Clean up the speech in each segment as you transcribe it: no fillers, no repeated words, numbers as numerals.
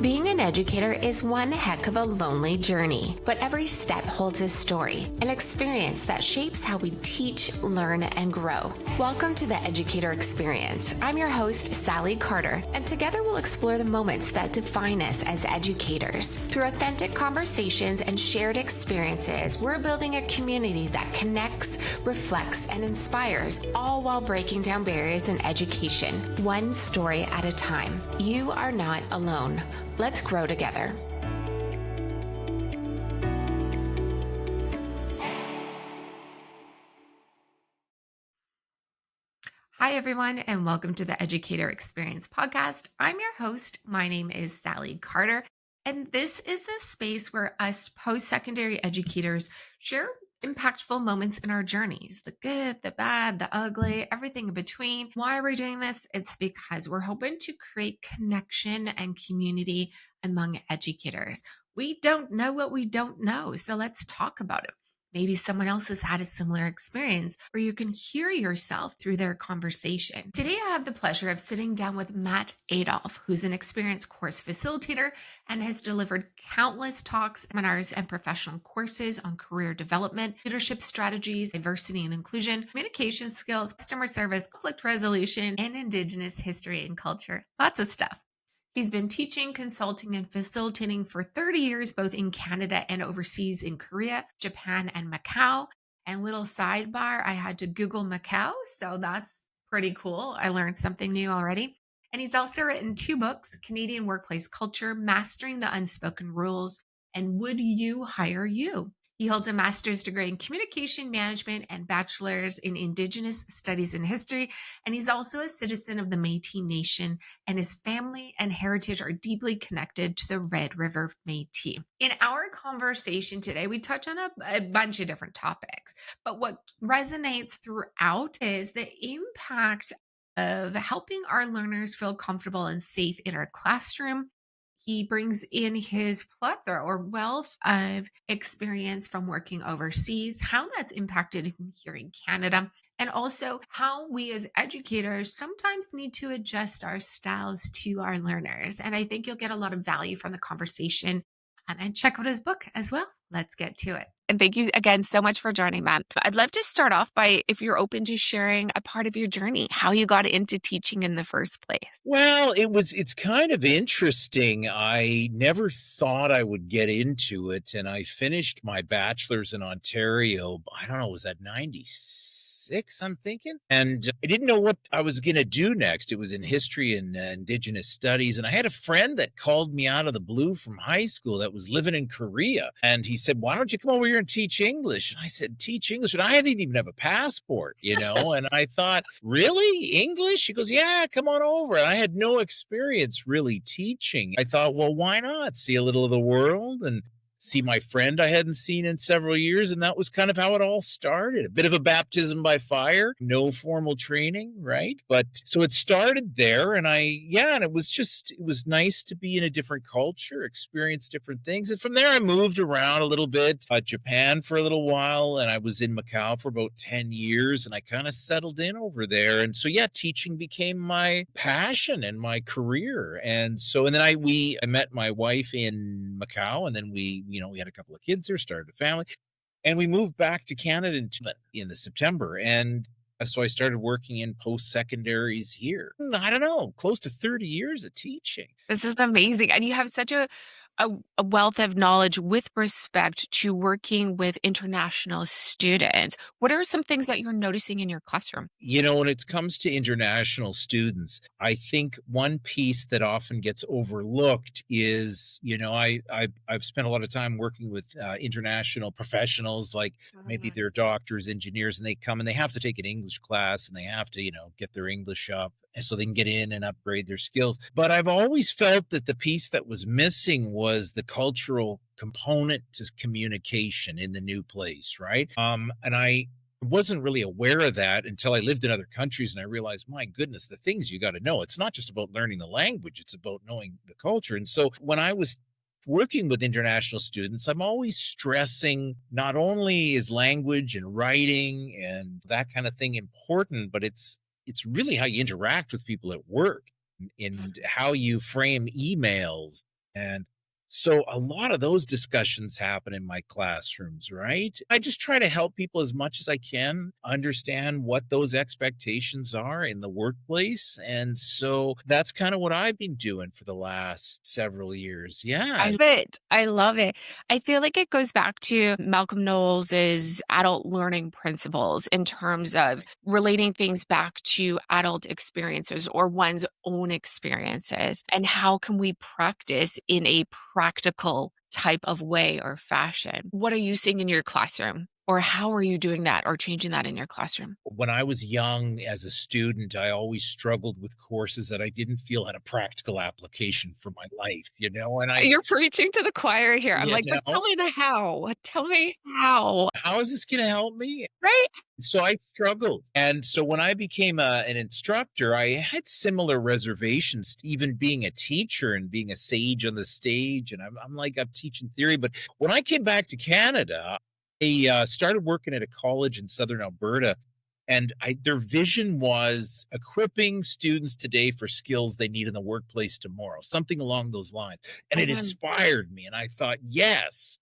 Being an educator is one heck of a lonely journey, but every step holds a story, an experience that shapes how we teach, learn, and grow. Welcome to the Educator Experience. I'm your host, Salli Carter, and together we'll explore the moments that define us as educators. Through authentic conversations and shared experiences, we're building a community that connects, reflects, and inspires, all while breaking down barriers in education, one story at a time. You are not alone. Let's grow together. Hi, everyone, and welcome to the Educator Experience Podcast. I'm your host. My name is Salli Carter, and this is a space where us post-secondary educators share impactful moments in our journeys, the good, the bad, the ugly, everything in between. Why are we doing this? It's because we're hoping to create connection and community among educators. We don't know what we don't know, so let's talk about it. Maybe someone else has had a similar experience, or you can hear yourself through their conversation. Today, I have the pleasure of sitting down with Matt Adolphe, who's an experienced course facilitator and has delivered countless talks, seminars, and professional courses on career development, leadership strategies, diversity and inclusion, communication skills, customer service, conflict resolution, and Indigenous history and culture. Lots of stuff. He's been teaching, consulting, and facilitating for 30 years, both in Canada and overseas in Korea, Japan, and Macau. And little sidebar, I had to Google Macau, so that's pretty cool. I learned something new already. And he's also written 2 books, Canadian Workplace Culture, Mastering the Unspoken Rules, and Would You Hire You? He holds a master's degree in communication management and bachelor's in Indigenous studies and history. And he's also a citizen of the Métis Nation, and his family and heritage are deeply connected to the Red River Métis. In our conversation today, we touch on a bunch of different topics, but what resonates throughout is the impact of helping our learners feel comfortable and safe in our classroom. He brings in his plethora or wealth of experience from working overseas, how that's impacted him here in Canada, and also how we as educators sometimes need to adjust our styles to our learners. And I think you'll get a lot of value from the conversation. And check out his book as well. Let's get to it. And thank you again so much for joining, Matt. I'd love to start off by, if you're open to sharing a part of your journey, how you got into teaching in the first place. Well, it's kind of interesting. I never thought I would get into it, and I finished my bachelor's in Ontario. I don't know, was that 96? I'm thinking. And I didn't know what I was going to do next. It was in history and Indigenous studies. And I had a friend that called me out of the blue from high school that was living in Korea. And he said, why don't you come over here and teach English? And I said, teach English? And I didn't even have a passport, And I thought, really? English? He goes, yeah, come on over. And I had no experience really teaching. I thought, well, why not? See a little of the world and see my friend I hadn't seen in several years. And that was kind of how it all started. A bit of a baptism by fire, no formal training, right? But so it started there. And and it was nice to be in a different culture, experience different things. And from there, I moved around a little bit, Japan for a little while. And I was in Macau for about 10 years. And I kind of settled in over there. And so, teaching became my passion and my career. And so, and then I met my wife in Macau, and then we had a couple of kids there, started a family, and we moved back to Canada in the September. And so I started working in post-secondaries here. I don't know, close to 30 years of teaching. This is amazing. And you have such a wealth of knowledge with respect to working with international students. What are some things that you're noticing in your classroom? When it comes to international students, I think one piece that often gets overlooked is, I've spent a lot of time working with international professionals, like maybe they're doctors, engineers, and they come and they have to take an English class and they have to, get their English up and so they can get in and upgrade their skills. But I've always felt that the piece that was missing was the cultural component to communication in the new place, right? And I wasn't really aware of that until I lived in other countries, and I realized, my goodness, the things you got to know. It's not just about learning the language, it's about knowing the culture. And so when I was working with international students, I'm always stressing not only is language and writing and that kind of thing important, but it's really how you interact with people at work and how you frame emails And so a lot of those discussions happen in my classrooms, right? I just try to help people as much as I can understand what those expectations are in the workplace. And so that's kind of what I've been doing for the last several years. I Yeah. love it. I love it. I feel like it goes back to Malcolm Knowles's adult learning principles in terms of Right. relating things back to adult experiences or one's own experiences. And how can we practice in a practical type of way or fashion? What are you seeing in your classroom? Or how are you doing that or changing that in your classroom? When I was young as a student, I always struggled with courses that I didn't feel had a practical application for my life, and You're preaching to the choir here. I'm you like, but tell know, me the how. Tell me how. how is this going to help me? Right? So I struggled. And so when I became an instructor, I had similar reservations, to even being a teacher and being a sage on the stage. And I'm like, I'm teaching theory. But when I came back to Canada, I started working at a college in Southern Alberta. And their vision was equipping students today for skills they need in the workplace tomorrow, something along those lines. And it Amen. inspired me. And I thought, yes,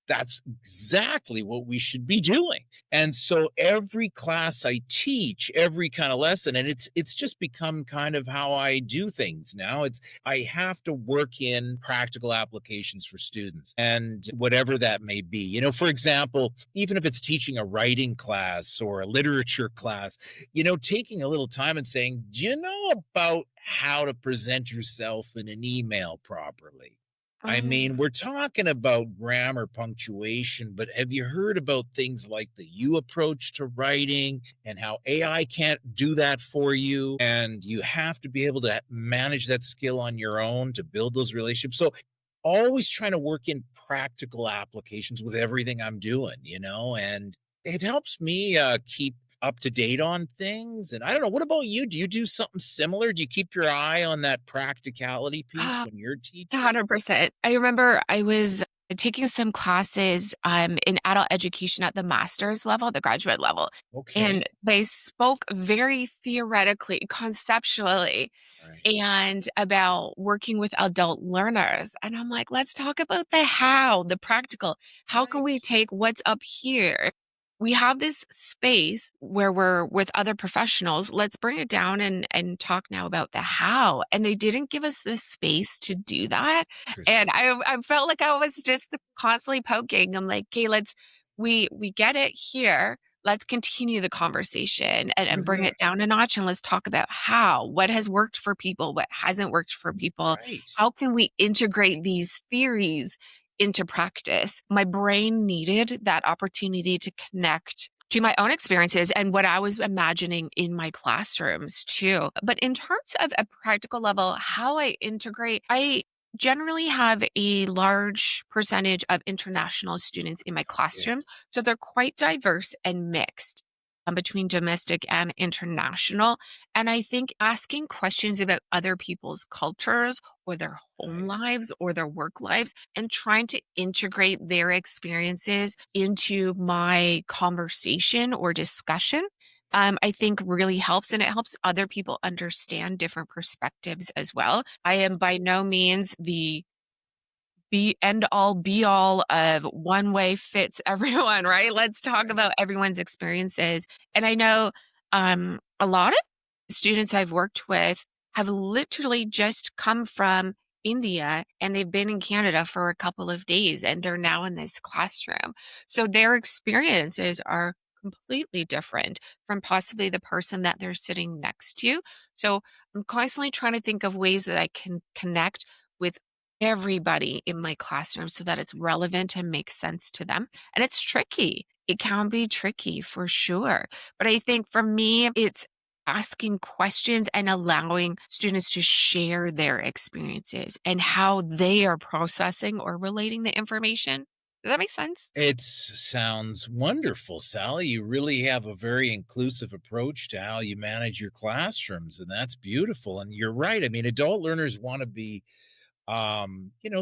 that's exactly what we should be doing. And so every class I teach, every kind of lesson, and it's just become kind of how I do things now. It's I have to work in practical applications for students and whatever that may be. For example, even if it's teaching a writing class or a literature class, taking a little time and saying, "Do you know about how to present yourself in an email properly?" I Mm. mean, we're talking about grammar, punctuation, but have you heard about things like the you approach to writing and how AI can't do that for you? And you have to be able to manage that skill on your own to build those relationships. So, always trying to work in practical applications with everything I'm doing, and it helps me keep up to date on things. And I don't know, what about you? Do you do something similar? Do you keep your eye on that practicality piece Ah, when you're teaching? 100%. I remember I was taking some classes in adult education at the master's level, the graduate level, Okay. and they spoke very theoretically, conceptually, Right. and about working with adult learners. And I'm like, let's talk about the how, the practical. How can we Right. take what's up here? We have this space where we're with other professionals. Let's bring it down and talk now about the how. And they didn't give us the space to do that. And Interesting. I felt like I was just constantly poking. I'm like, okay, we get it here. Let's continue the conversation and bring Mhm. it down a notch and let's talk about how, what has worked for people, what hasn't worked for people. Right. How can we integrate these theories into practice? My brain needed that opportunity to connect to my own experiences and what I was imagining in my classrooms too. But in terms of a practical level, how I integrate, I generally have a large percentage of international students in my Okay. classrooms. So they're quite diverse and mixed between domestic and international. And I think asking questions about other people's cultures or their home Nice. lives or their work lives and trying to integrate their experiences into my conversation or discussion. I think really helps and it helps other people understand different perspectives as well. I am by no means the be end all be all of one way fits everyone, right? Let's talk Right. about everyone's experiences. And I know a lot of students I've worked with have literally just come from India and they've been in Canada for a couple of days and they're now in this classroom. So their experiences are completely different from possibly the person that they're sitting next to. So I'm constantly trying to think of ways that I can connect with everybody in my classroom so that it's relevant and makes sense to them. And it's tricky. It can be tricky for sure. But I think for me, it's asking questions and allowing students to share their experiences and how they are processing or relating the information. Does that make sense? It sounds wonderful, Sally. You really have a very inclusive approach to how you manage your classrooms, and that's beautiful. And you're right. I mean, adult learners want to be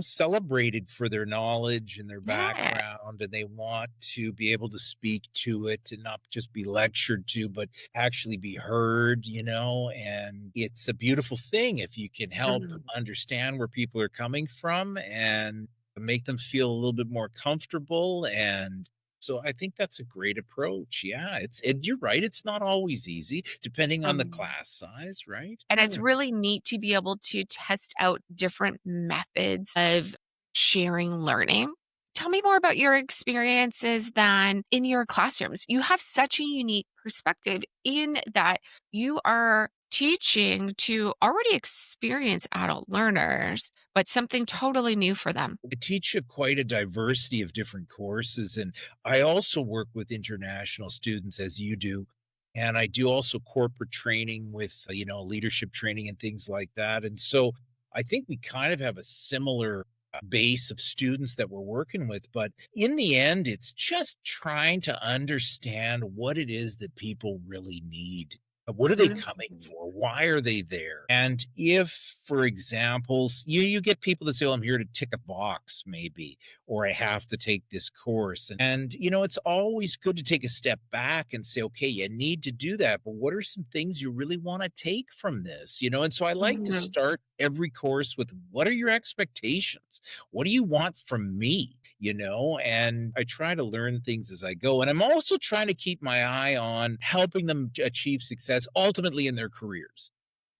celebrated for their knowledge and their Yeah. background, and they want to be able to speak to it and not just be lectured to, but actually be heard, and it's a beautiful thing if you can help Mhm. understand where people are coming from and make them feel a little bit more comfortable. And so I think that's a great approach. Yeah, you're right. It's not always easy, depending on the Um, class size, right? and it's really neat to be able to test out different methods of sharing learning. Tell me more about your experiences than in your classrooms. You have such a unique perspective in that you are teaching to already experienced adult learners, but something totally new for them. I teach quite a diversity of different courses, and I also work with international students as you do. And I do also corporate training with, leadership training and things like that. And so I think we kind of have a similar base of students that we're working with. But in the end, it's just trying to understand what it is that people really need. What are they coming Mhm. for? Why are they there? And if, for example, you get people that say, well, I'm here to tick a box, maybe, or I have to take this course. And it's always good to take a step back and say, okay, you need to do that. But what are some things you really want to take from this? And so I like to Mhm. start every course with, what are your expectations? What do you want from me? And I try to learn things as I go. And I'm also trying to keep my eye on helping them achieve success ultimately in their careers.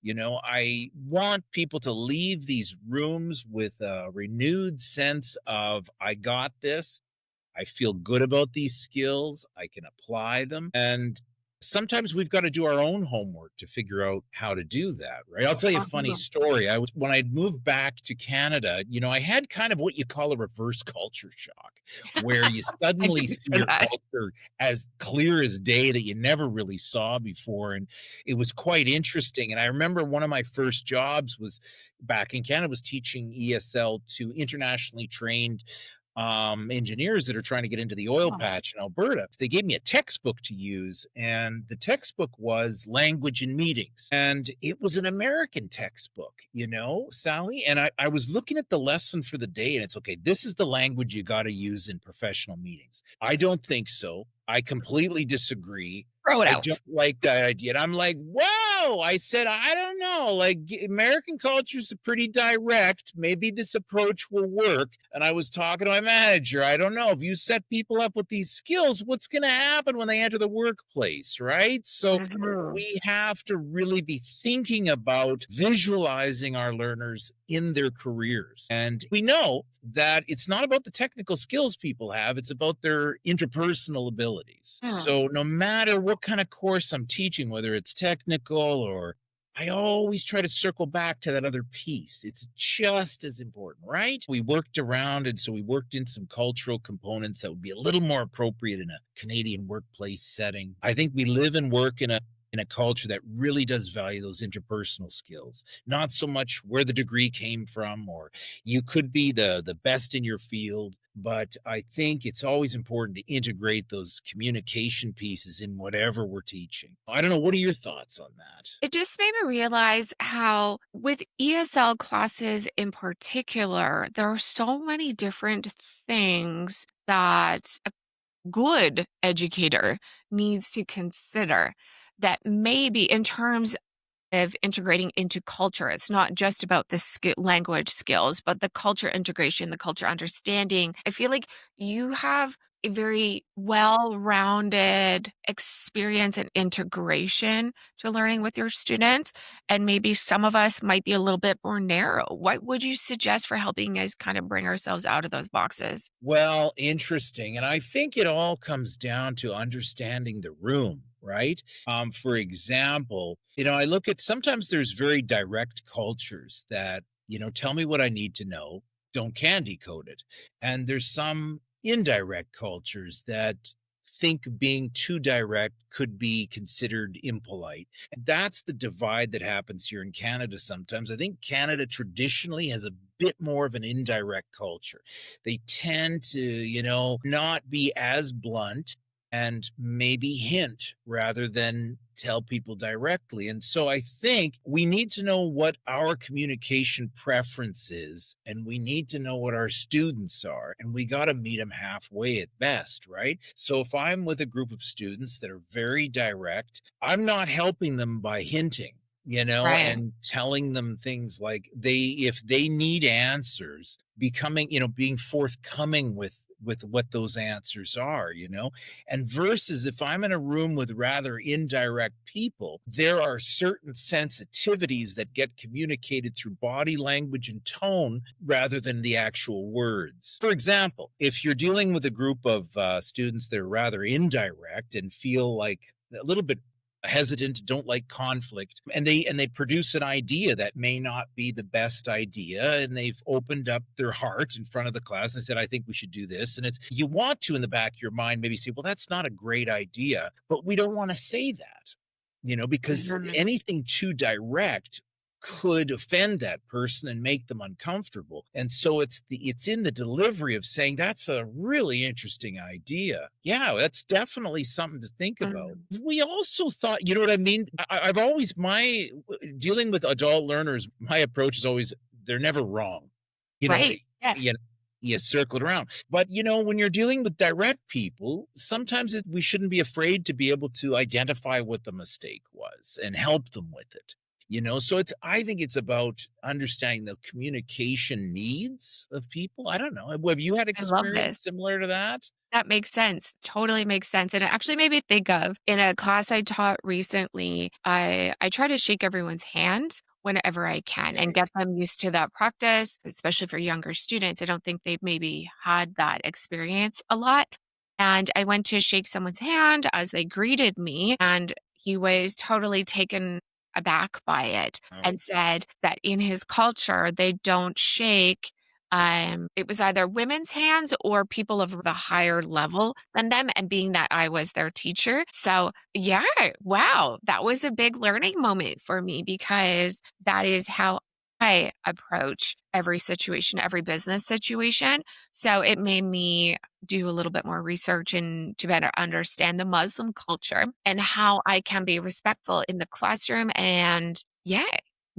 I want people to leave these rooms with a renewed sense of, I got this. I feel good about these skills. I can apply them. And sometimes we've got to do our own homework to figure out how to do that, right? I'll tell you a funny Uh-huh. story. When I moved back to Canada, I had kind of what you call a reverse culture shock, where you I suddenly can see picture your that. culture as clear as day that you never really saw before. And it was quite interesting. And I remember one of my first jobs was back in Canada, was teaching ESL to internationally trained engineers that are trying to get into the oil Oh. patch in Alberta. They gave me a textbook to use, and the textbook was Language in Meetings. And it was an American textbook, Sally. And I was looking at the lesson for the day, and it's okay, this is the language you got to use in professional meetings. I don't think so. I completely disagree. Throw it I out. don't like that idea. And I'm like, whoa. I said, I don't know. Like, American culture's pretty direct. Maybe this approach will work. And I was talking to my manager. I don't know. If you set people up with these skills, what's going to happen when they enter the workplace, right? So Mhm. we have to really be thinking about visualizing our learners in their careers. And we know that it's not about the technical skills people have, it's about their interpersonal abilities. Hmm. So no matter what kind of course I'm teaching, whether it's technical or, I always try to circle back to that other piece. It's just as important, right? We worked around, and so we worked in some cultural components that would be a little more appropriate in a Canadian workplace setting. I think we live and work in a culture that really does value those interpersonal skills, not so much where the degree came from, or you could be the best in your field. But I think it's always important to integrate those communication pieces in whatever we're teaching. I don't know. What are your thoughts on that? It just made me realize how, with ESL classes in particular, there are so many different things that a good educator needs to consider that maybe in terms of integrating into culture. It's not just about the language skills, but the culture integration, the culture understanding. I feel like you have a very well rounded experience and integration to learning with your students. And maybe some of us might be a little bit more narrow. What would you suggest for helping us kind of bring ourselves out of those boxes? Well, interesting. And I think it all comes down to understanding the room, right? For example, I look at, sometimes there's very direct cultures that, tell me what I need to know, don't candy coat it. And there's some indirect cultures that think being too direct could be considered impolite. And that's the divide that happens here in Canada sometimes. I think Canada traditionally has a bit more of an indirect culture. They tend to, not be as blunt and maybe hint rather than tell people directly. And so I think we need to know what our communication preference is, and we need to know what our students are, and we got to meet them halfway at best, right? So if I'm with a group of students that are very direct, I'm not helping them by hinting, Right. and telling them things like if they need answers, being forthcoming with what those answers are, and versus if I'm in a room with rather indirect people, there are certain sensitivities that get communicated through body language and tone rather than the actual words. For example, if you're dealing with a group of students that are rather indirect and feel like a little bit hesitant, don't like conflict, and they produce an idea that may not be the best idea, and they've opened up their heart in front of the class and said, I think we should do this. And it's, you want to, in the back of your mind, maybe say, well, that's not a great idea, but we don't want to say that, because Mhm. anything too direct could offend that person and make them uncomfortable. And so it's in the delivery of saying, that's a really interesting idea. Yeah, that's definitely something to think about. Mhm. We also thought, you know what I mean? I've always, dealing with adult learners, my approach is always, they're never wrong. You know, Right. Yeah. you, you circle it around. But, when you're dealing with direct people, sometimes we shouldn't be afraid to be able to identify what the mistake was and help them with it. So I think it's about understanding the communication needs of people. I don't know. Have you had I love experience this. similar to that? That makes sense. Totally makes sense. And it actually made me think of in a class I taught recently, I try to shake everyone's hand whenever I can and Okay. get them used to that practice, especially for younger students. I don't think they've maybe had that experience a lot. And I went to shake someone's hand as they greeted me, and he was totally taken aback by it Oh, and said that in his culture, they don't shake it was either women's hands or people of the higher level than them, and being that I was their teacher. So, yeah, wow, that was a big learning moment for me because that is how I approach every situation, every business situation. So, it made me do a little bit more research and to better understand the Muslim culture and how I can be respectful in the classroom and yeah,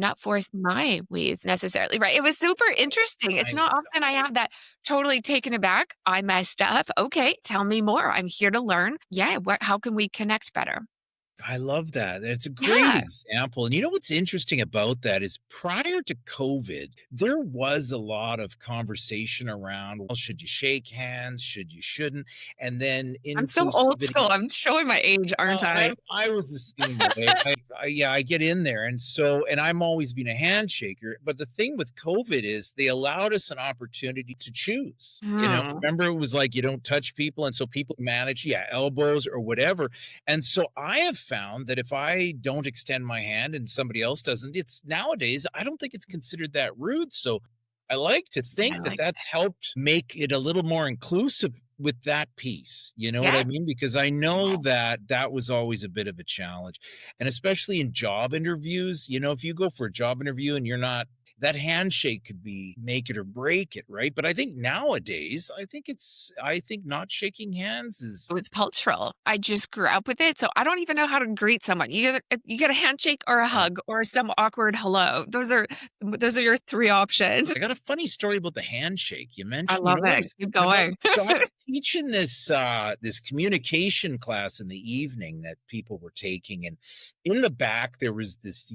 not force my ways necessarily, right? It was super interesting. It's not nice. often I have that totally taken aback. I messed up. Okay, tell me more. I'm here to learn. Yeah, how can we connect better? I love that. It's a great Yeah, example. And you know what's interesting about that is prior to COVID, there was a lot of conversation around, well, should you shake hands? Should you shouldn't? And then I'm so old inclusivity. school. I'm showing my age, aren't Well, I? I was the same way. Yeah, I get in there, and I'm always been a handshaker. But the thing with COVID is they allowed us an opportunity to choose. Hmm. Remember it was like you don't touch people, and so people manage, yeah, elbows or whatever. And so I have found that if I don't extend my hand and somebody else doesn't, it's nowadays I don't think it's considered that rude. So I like to I think that like that's helped make it a little more inclusive with that piece. You know what yeah. I mean? Because I know that that was always a bit of a challenge. And especially in job interviews, if you go for a job interview and you're not, that handshake could be make it or break it, right? But I think nowadays, I think not shaking hands is, So it's cultural. I just grew up with it, so I don't even know how to greet someone. You get a handshake or a uh, hug or some awkward hello. Those are your 3 options. I got a funny story about the handshake. You I mentioned, love what I it. was Keep thinking about? going. So I was teaching this communication class in the evening that people were taking, and in the back there was this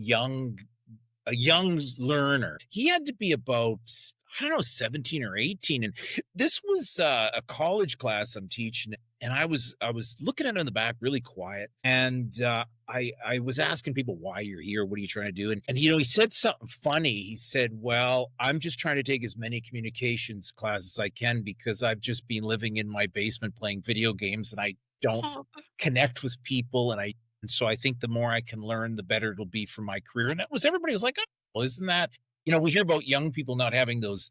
a young learner. He had to be about, I don't know, 17 or 18. And this was a college class I'm teaching. And I was looking at him in the back, really quiet. And I was asking people why you're here. What are you trying to do? And he said something funny. He said, well, I'm just trying to take as many communications classes as I can because I've just been living in my basement playing video games and I don't Oh, connect with people. And so I think the more I can learn, the better it'll be for my career. And everybody was like, oh, well, isn't that, we hear about young people not having those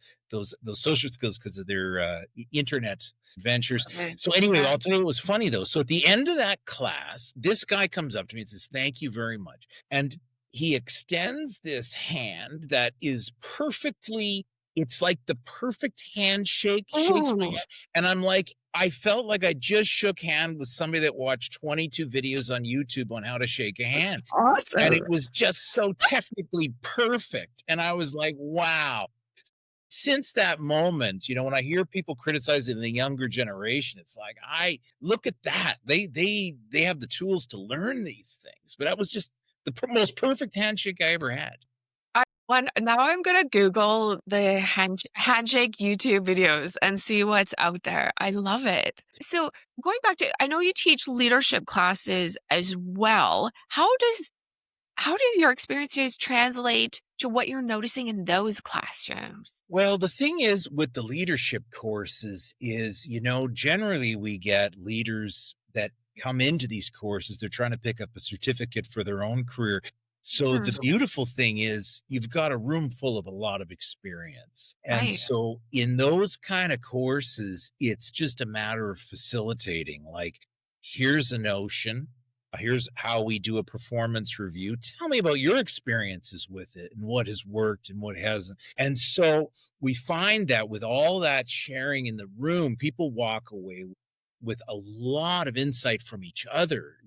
social skills because of their internet adventures. love it. So anyway, Yeah. I'll tell you what was funny though. So at the end of that class, this guy comes up to me and says, thank you very much. And he extends this hand that is perfectly, it's like the perfect handshake, shakes my Ooh. hand. And I'm like, I felt like I just shook hand with somebody that watched 22 videos on YouTube on how to shake a hand. And Awesome. it was just so technically perfect. And I was like, wow. Since that moment, when I hear people criticizing the younger generation, it's like, I look at that. They have the tools to learn these things. But that was just the most perfect handshake I ever had. Now I'm gonna Google the handshake YouTube videos and see what's out there. I love it. So going back to, I know you teach leadership classes as well. How do your experiences translate to what you're noticing in those classrooms? Well, the thing is with the leadership courses is, generally we get leaders that come into these courses. They're trying to pick up a certificate for their own career. So the Mhm. beautiful thing is you've got a room full of a lot of experience. And Right. so in those kind of courses, it's just a matter of facilitating. Like, here's a notion. Here's how we do a performance review. Tell me about your experiences with it and what has worked and what hasn't. And so we find that with all that sharing in the room, people walk away with a lot of insight from each other.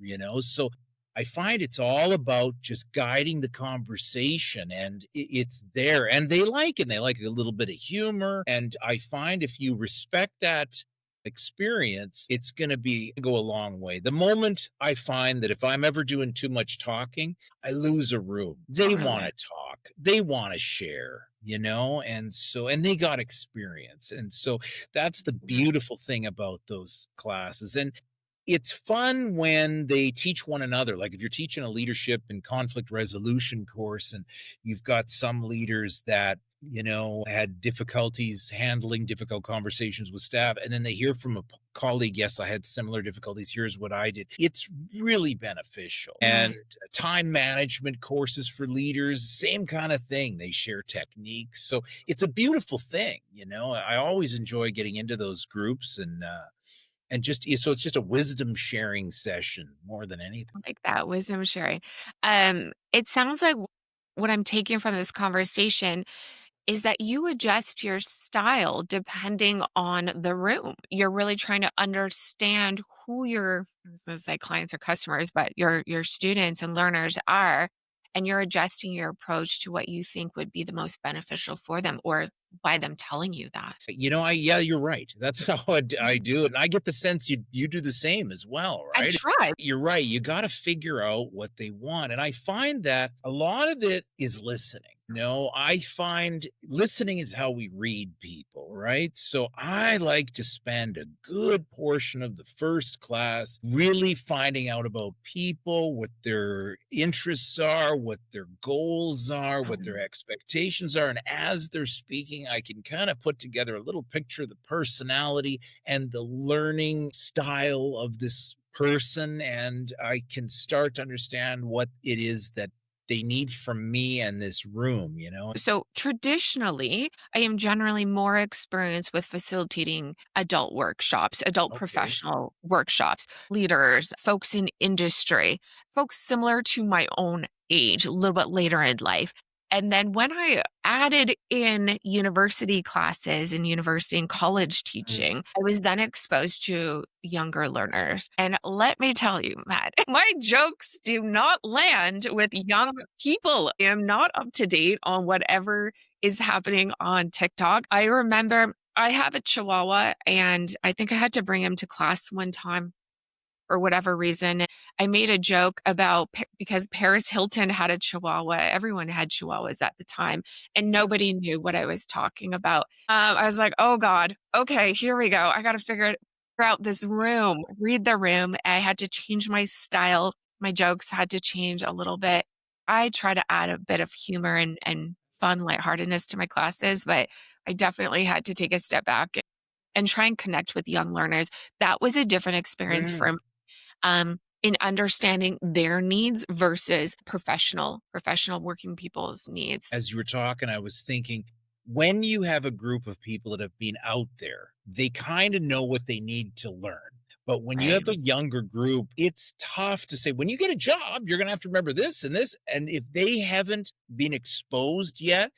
So I find it's all about just guiding the conversation, and it's there, and they like it. And they like a little bit of humor. And I find if you respect that experience, it's going to go a long way. The moment I find that if I'm ever doing too much talking, I lose a room. They want Totally. to talk, they want to share, and they got experience. And so that's the Mhm. beautiful thing about those classes. And it's fun when they teach one another. Like if you're teaching a leadership and conflict resolution course and you've got some leaders that, had difficulties handling difficult conversations with staff, and then they hear from a colleague, yes, I had similar difficulties. Here's what I did. It's really beneficial. Mhm. And time management courses for leaders, same kind of thing. They share techniques. So it's a beautiful thing. I always enjoy getting into those groups and so it's just a wisdom sharing session more than anything. Like that wisdom sharing. It sounds like what I'm taking from this conversation is that you adjust your style depending on the room. You're really trying to understand who your, I was gonna say clients or customers, but your students and learners are, and you're adjusting your approach to what you think would be the most beneficial for them or by them telling you that. Yeah, you're right. That's how I Mhm. do it. And I get the sense you do the same as well, I right? try. You're right. You got to figure out what they want. And I find that a lot of it is listening. No, I find listening is how we read people, right? So I like to spend a good portion of the first class really finding out about people, what their interests are, what their goals are, what their Mhm. expectations are. And as they're speaking, I can kind of put together a little picture of the personality and the learning style of this person. And I can start to understand what it is that they need from me and this room. So traditionally, I am generally more experienced with facilitating adult workshops, adult Okay. professional workshops, leaders, folks in industry, folks similar to my own age, a little bit later in life. And then when I added in university classes and university and college Mm. teaching, I was then exposed to younger learners. And let me tell you, Matt, my jokes do not land with young people. I am not up to date on whatever is happening on TikTok. I remember I have a chihuahua and I think I had to bring him to class one time for whatever reason. I made a joke about because Paris Hilton had a chihuahua. Everyone had chihuahuas at the time, and nobody knew what I was talking about. I was like, oh God, okay, here we go. I got to figure out this room, read the room. I had to change my style. My jokes had to change a little bit. I try to add a bit of humor and fun lightheartedness to my classes, but I definitely had to take a step back and try and connect with young learners. That was a different experience for Mm. in understanding their needs versus professional working people's needs. As you were talking, I was thinking when you have a group of people that have been out there, they kind of know what they need to learn. But when you Right. have a younger group, it's tough to say, when you get a job, you're going to have to remember this and this. And if they haven't been exposed yet,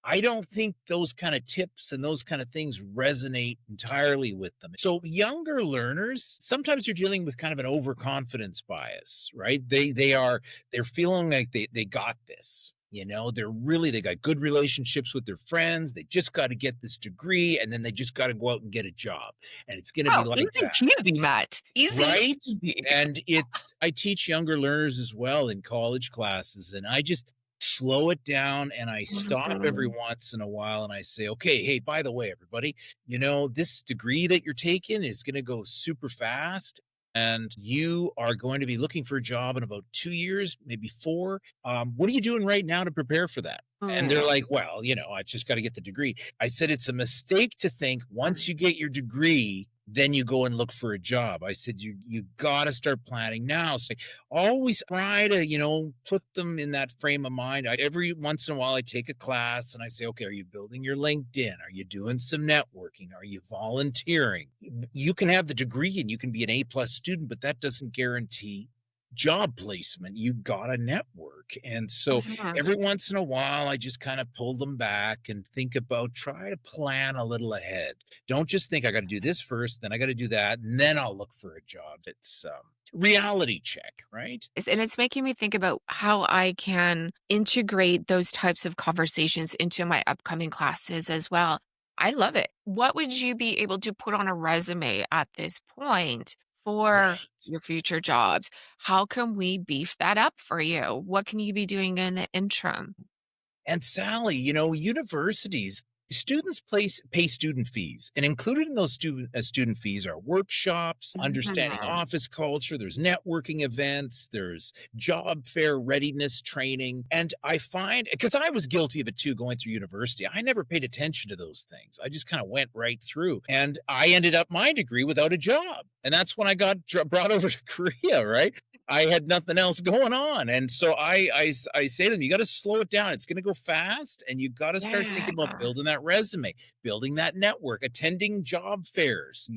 I don't think those kind of tips and those kind of things resonate entirely with them. So younger learners, sometimes you're dealing with kind of an overconfidence bias, right? They're feeling like they got this. They got good relationships with their friends. They just got to get this degree and then they just got to go out and get a job. And it's going to be Oh, like easy that. peasy, Matt. Easy Right? peasy. And I teach younger learners as well in college classes, and I just slow it down and I stop every once in a while and I say, okay, hey, by the way, everybody, this degree that you're taking is going to go super fast. And you are going to be looking for a job in about 2 years, maybe 4. What are you doing right now to prepare for that? And they're like, well, I just got to get the degree. I said, it's a mistake to think once you get your degree, then you go and look for a job. I said, you got to start planning now. So always try to, put them in that frame of mind. Every once in a while, I take a class and I say, okay, are you building your LinkedIn? Are you doing some networking? Are you volunteering? You can have the degree and you can be an A+ student, but that doesn't guarantee job placement. You got to network. And so every once in a while, I just kind of pull them back and think about, try to plan a little ahead. Don't just think I got to do this first, then I got to do that, and then I'll look for a job. It's reality check, right? And it's making me think about how I can integrate those types of conversations into my upcoming classes as well. I love it. What would you be able to put on a resume at this point for Right. your future jobs? How can we beef that up for you? What can you be doing in the interim? And Sally, universities, students pay student fees, and included in those student fees are workshops, understanding office culture. There's networking events, there's job fair readiness training. And I find, because I was guilty of it too, going through university, I never paid attention to those things. I just kind of went right through, and I ended up my degree without a job. And that's when I got brought over to Korea, right? I had nothing else going on. And so I say to them, you got to slow it down. It's going to go fast. And you got to start thinking about building that resume, building that network, attending job fairs.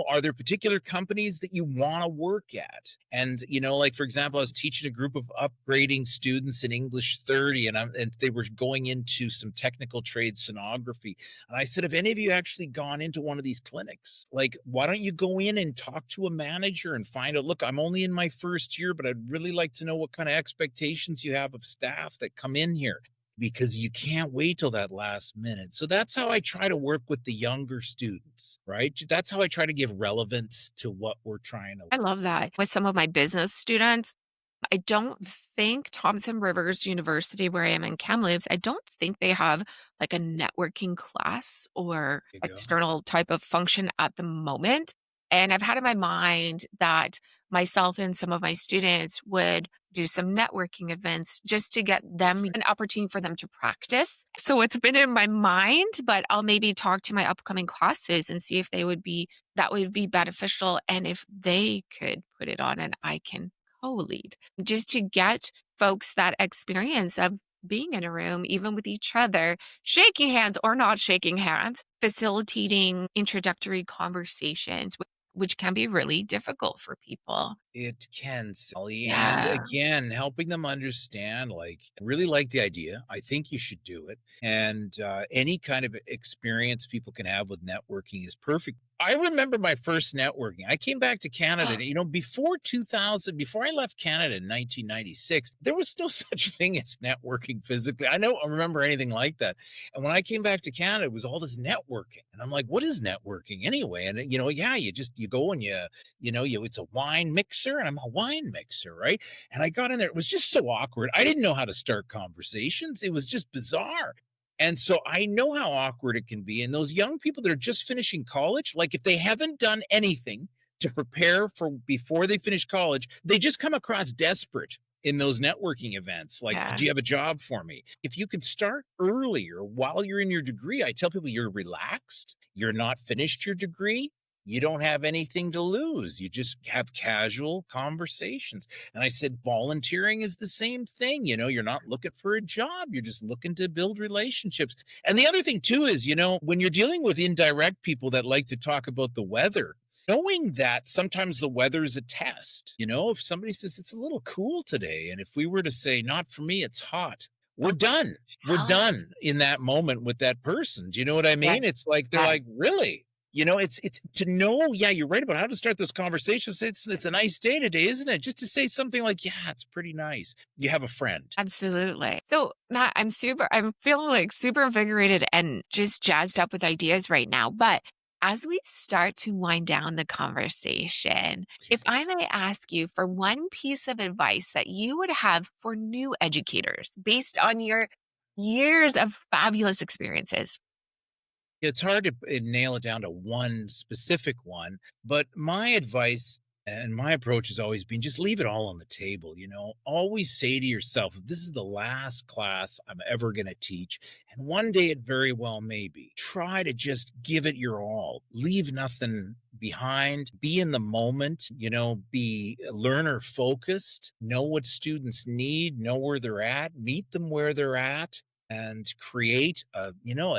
Are there particular companies that you want to work at? And, like, for example, I was teaching a group of upgrading students in English 30, and they were going into some technical trade sonography. And I said, have any of you actually gone into one of these clinics? Like, why don't you go in and talk to a manager and find out, look, I'm only in my first year, but I'd really like to know what kind of expectations you have of staff that come in here, because you can't wait till that last minute. So that's how I try to work with the younger students, right? That's how I try to give relevance to what we're trying to. I love that. With some of my business students, I don't think Thompson Rivers University, where I am in Kamloops, I don't think they have like a networking class or There you go. external type of function at the moment. And I've had in my mind that myself and some of my students would do some networking events just to get them an opportunity for them to practice. So it's been in my mind, but I'll maybe talk to my upcoming classes and see if that would be beneficial, and if they could put it on and I can co-lead, just to get folks that experience of being in a room, even with each other, shaking hands or not shaking hands, facilitating introductory conversations, which can be really difficult for people. It can, Sally. And Yeah. again, helping them understand, like, I really like the idea. I think you should do it. And any kind of experience people can have with networking is perfect. I remember my first networking. I came back to Canada, before 2000, before I left Canada in 1996, there was no such thing as networking physically. I don't remember anything like that. And when I came back to Canada, it was all this networking. And I'm like, what is networking anyway? And, you go and it's a wine mixer, and I'm a wine mixer, right? And I got in there. It was just so awkward. I didn't know how to start conversations. It was just bizarre. And so I know how awkward it can be. And those young people that are just finishing college, like, if they haven't done anything to prepare for before they finish college, they just come across desperate in those networking events. Like, Yeah. do you have a job for me? If you can start earlier while you're in your degree, I tell people you're relaxed. You're not finished your degree. You don't have anything to lose. You just have casual conversations. And I said, volunteering is the same thing. You're not looking for a job. You're just looking to build relationships. And the other thing too is, when you're dealing with indirect people that like to talk about the weather, knowing that sometimes the weather is a test. If somebody says it's a little cool today, and if we were to say, not for me, it's hot. we're done. We're challenge. done in that moment with that person. Do you know what I Yes, mean? It's like, they're yes. like, really? You know, it's to know, yeah, you're right about how to start this conversation. It's a nice day today, isn't it? Just to say something like, yeah, it's pretty nice. You have a friend. Absolutely. So, Matt, I'm feeling like super invigorated and just jazzed up with ideas right now. But as we start to wind down the conversation, if I may ask you for one piece of advice that you would have for new educators based on your years of fabulous experiences. It's hard to nail it down to one specific one, but my advice and my approach has always been just leave it all on the table. Always say to yourself, this is the last class I'm ever going to teach. And one day it very well may be. Try to just give it your all, leave nothing behind, be in the moment, be learner focused, know what students need, know where they're at, meet them where they're at, and create a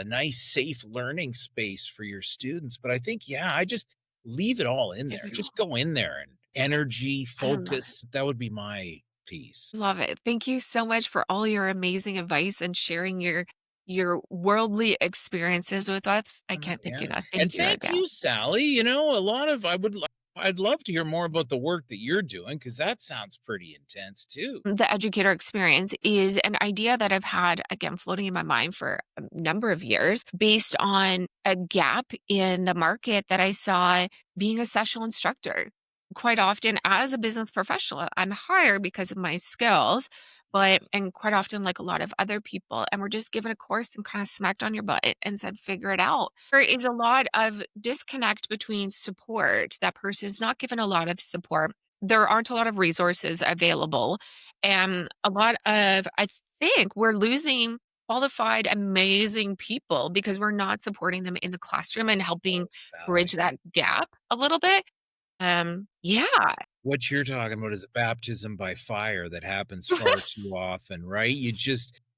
nice safe learning space for your students. But I think, yeah, I just leave it all in there. Just go in there and energy, I love it. focus. That would be my piece. Love it. Thank you so much for all your amazing advice and sharing your worldly experiences with us. I can't thank you Yeah. enough. And Thank you thank again. you, Sally. I'd love to hear more about the work that you're doing, because that sounds pretty intense too. The educator experience is an idea that I've had, again, floating in my mind for a number of years based on a gap in the market that I saw being a sessional instructor. Quite often, as a business professional, I'm hired because of my skills, and quite often, like a lot of other people, and we're just given a course and kind of smacked on your butt and said, figure it out. There is a lot of disconnect between support. That person is not given a lot of support. There aren't a lot of resources available. And I think we're losing qualified, amazing people because we're not supporting them in the classroom and helping Oh, Sally. bridge that gap a little bit. Yeah, What you're talking about is a baptism by fire that happens far too often, right?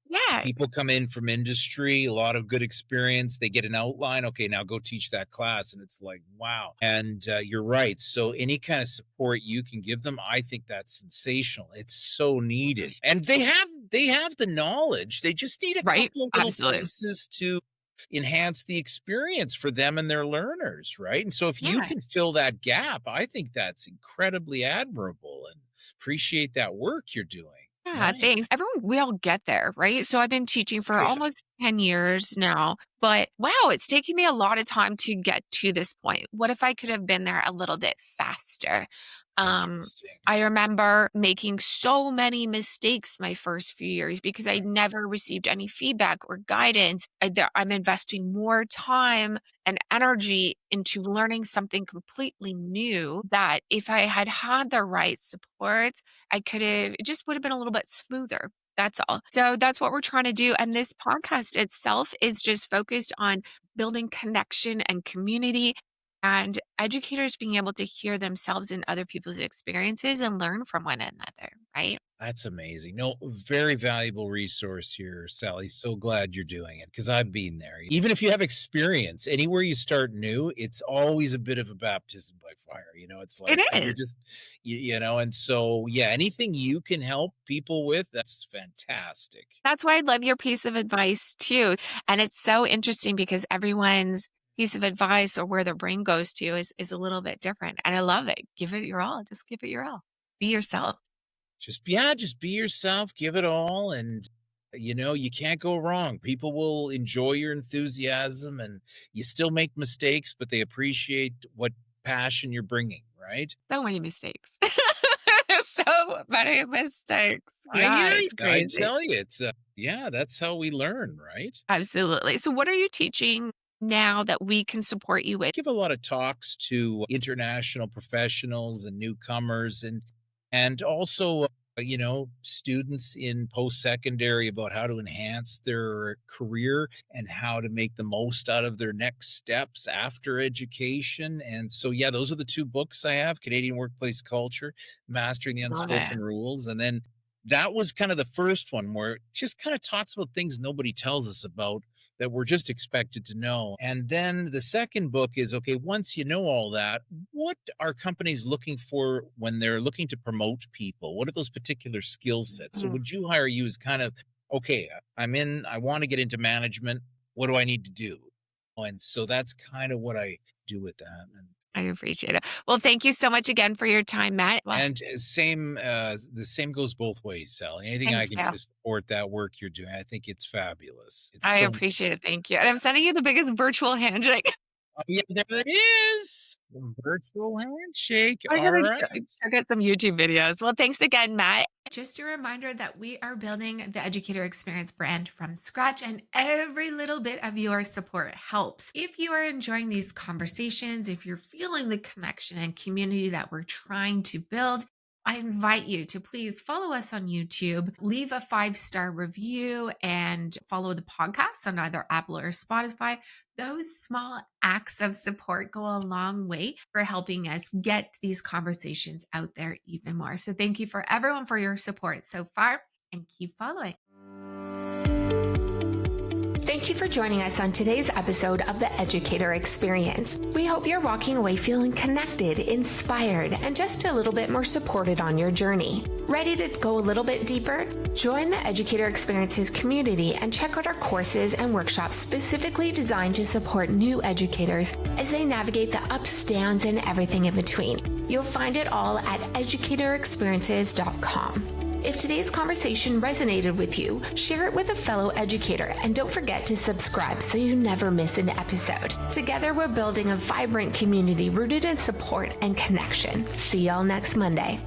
yeah, People come in from industry, a lot of good experience. They get an outline. Okay, now go teach that class. And it's like, wow. And you're right. So any kind of support you can give them, I think that's sensational. It's so needed. And they have the knowledge. They just need a right. couple of little Absolutely. pieces to enhance the experience for them and their learners, right? And so if you Yeah. can fill that gap, I think that's incredibly admirable, and appreciate that work you're doing. Yeah, Nice. thanks. Everyone, we all get there, right? So I've been teaching for Yeah. almost 10 years now, but wow, it's taking me a lot of time to get to this point. What if I could have been there a little bit faster? Um, Interesting. I remember making so many mistakes my first few years because I never received any feedback or guidance. I'm investing more time and energy into learning something completely new that if I had had the right support, it just would have been a little bit smoother. That's all. So that's what we're trying to do. And this podcast itself is just focused on building connection and community and educators being able to hear themselves in other people's experiences and learn from one another, right? That's amazing. No, very valuable resource here, Sally. So glad you're doing it, because I've been there. Even if you have experience, anywhere you start new, it's always a bit of a baptism by fire. It's It like you're is. just, and so, yeah, anything you can help people with, that's fantastic. That's why I love your piece of advice too. And it's so interesting because everyone's piece of advice or where their brain goes to is a little bit different. And I love it. Give it your all. Just give it your all. Be yourself. Just be yourself, give it all, and you can't go wrong. People will enjoy your enthusiasm, and you still make mistakes, but they appreciate what passion you're bringing, right? So many mistakes. So many mistakes. I Yeah, hear you. it's I crazy. tell you, it's yeah, that's how we learn, right? Absolutely. So what are you teaching now that we can support you with? Give a lot of talks to international professionals and newcomers, and also students in post-secondary, about how to enhance their career and how to make the most out of their next steps after education. And so, yeah, those are the two books I have: Canadian Workplace Culture, Mastering the Love it. Unspoken Rules. And then that was kind of the first one, where it just kind of talks about things nobody tells us about, that we're just expected to know. And then the second book is, okay, once you know all that, what are companies looking for when they're looking to promote people? What are those particular skill sets? So Mm. would you hire you as kind of okay, I want to get into management. What do I need to do? And so that's kind of what I do with that. I appreciate it. Well, thank you so much again for your time, Matt. Well, And the same goes both ways, Sally. Anything I thank can you. do to support that work you're doing, I think it's fabulous. It's I so appreciate it. Thank you. And I'm sending you the biggest virtual handshake. oh, yeah, there it is. Virtual handshake. I All gotta right. check out some YouTube videos. Well, thanks again, Matt. Just a reminder that we are building the Educator Experience brand from scratch, and every little bit of your support helps. If you are enjoying these conversations, if you're feeling the connection and community that we're trying to build, I invite you to please follow us on YouTube, leave a 5-star review, and follow the podcast on either Apple or Spotify. Those small acts of support go a long way for helping us get these conversations out there even more. So thank you for everyone for your support so far, and keep following. Thank you for joining us on today's episode of the Educator Experience. We hope you're walking away feeling connected, inspired, and just a little bit more supported on your journey. Ready to go a little bit deeper? Join the Educator Experiences community and check out our courses and workshops specifically designed to support new educators as they navigate the ups, downs, and everything in between. You'll find it all at educatorexperiences.com. If today's conversation resonated with you, share it with a fellow educator, and don't forget to subscribe so you never miss an episode. Together, we're building a vibrant community rooted in support and connection. See y'all next Monday.